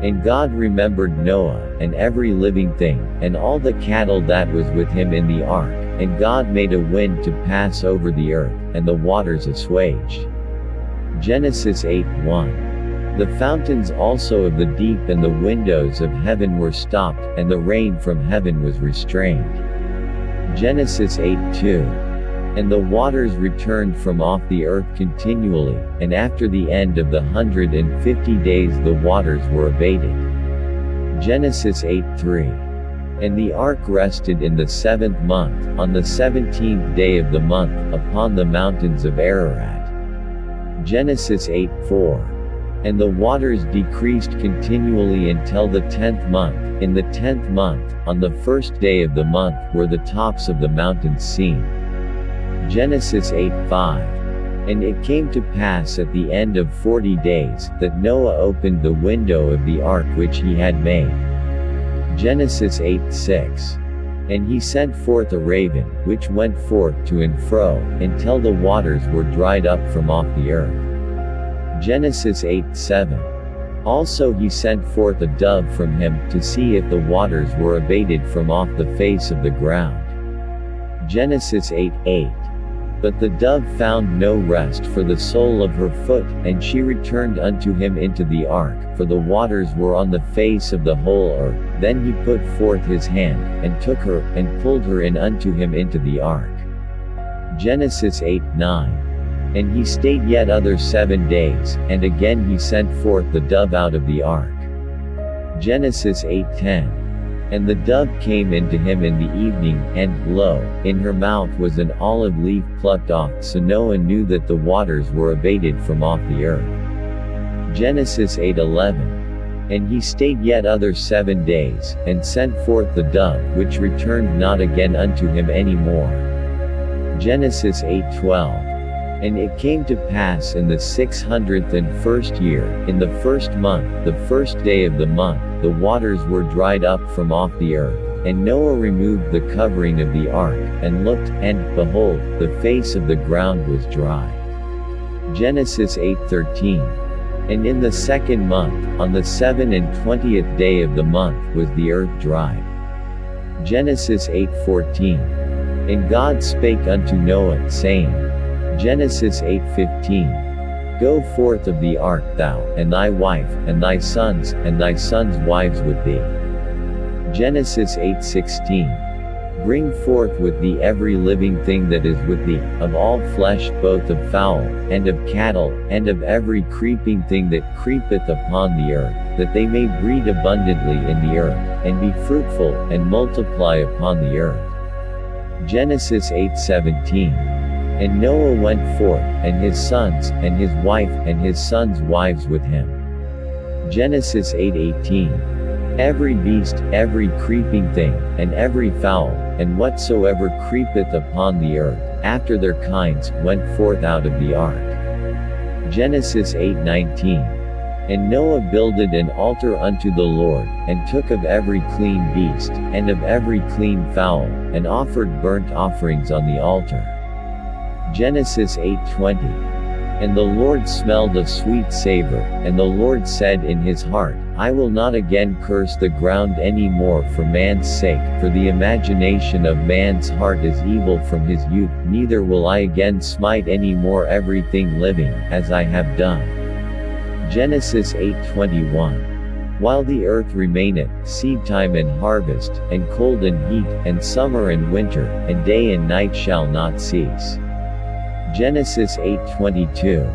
And God remembered Noah, and every living thing, and all the cattle that was with him in the ark, and God made a wind to pass over the earth, and the waters assuaged. Genesis 8:1. The fountains also of the deep and the windows of heaven were stopped, and the rain from heaven was restrained. Genesis 8:2. And the waters returned from off the earth continually, and after the end of the 150 days the waters were abated. Genesis 8:3. And the ark rested in the 7th month, on the 17th day of the month, upon the mountains of Ararat. Genesis 8:4. And the waters decreased continually until the 10th month. In the 10th month, on the 1st day of the month, were the tops of the mountains seen. Genesis 8:5. And it came to pass at the end of 40 days, that Noah opened the window of the ark which he had made. Genesis 8:6. And he sent forth a raven, which went forth to and fro, until the waters were dried up from off the earth. Genesis 8:7. Also he sent forth a dove from him, to see if the waters were abated from off the face of the ground. Genesis 8:8. But the dove found no rest for the sole of her foot, and she returned unto him into the ark, for the waters were on the face of the whole earth. Then he put forth his hand, and took her, and pulled her in unto him into the ark. Genesis 8:9. And he stayed yet other 7 days, and again he sent forth the dove out of the ark. Genesis 8:10. And the dove came into him in the evening, and, lo, in her mouth was an olive leaf plucked off, so Noah knew that the waters were abated from off the earth. Genesis 8:11. And he stayed yet other 7 days, and sent forth the dove, which returned not again unto him any more. Genesis 8:12. And it came to pass in the 601st year, in the 1st month, the 1st day of the month, the waters were dried up from off the earth. And Noah removed the covering of the ark, and looked, and, behold, the face of the ground was dry. Genesis 8:13. And in the 2nd month, on the 27th day of the month, was the earth dried. Genesis 8:14. And God spake unto Noah, saying, Genesis 8:15. Go forth of the ark thou, and thy wife, and thy sons wives with thee. Genesis 8:16. Bring forth with thee every living thing that is with thee, of all flesh, both of fowl, and of cattle, and of every creeping thing that creepeth upon the earth, that they may breed abundantly in the earth, and be fruitful, and multiply upon the earth. Genesis 8:17. And Noah went forth, and his sons, and his wife, and his sons' wives with him. Genesis 8:18. Every beast, every creeping thing, and every fowl, and whatsoever creepeth upon the earth, after their kinds, went forth out of the ark. Genesis 8:19. And Noah builded an altar unto the Lord, and took of every clean beast, and of every clean fowl, and offered burnt offerings on the altar. Genesis 8:20. And the Lord smelled a sweet savor, and the Lord said in his heart, I will not again curse the ground any more for man's sake, for the imagination of man's heart is evil from his youth, neither will I again smite any more everything living, as I have done. Genesis 8:21. While the earth remaineth, seedtime and harvest, and cold and heat, and summer and winter, and day and night shall not cease. Genesis 8:22.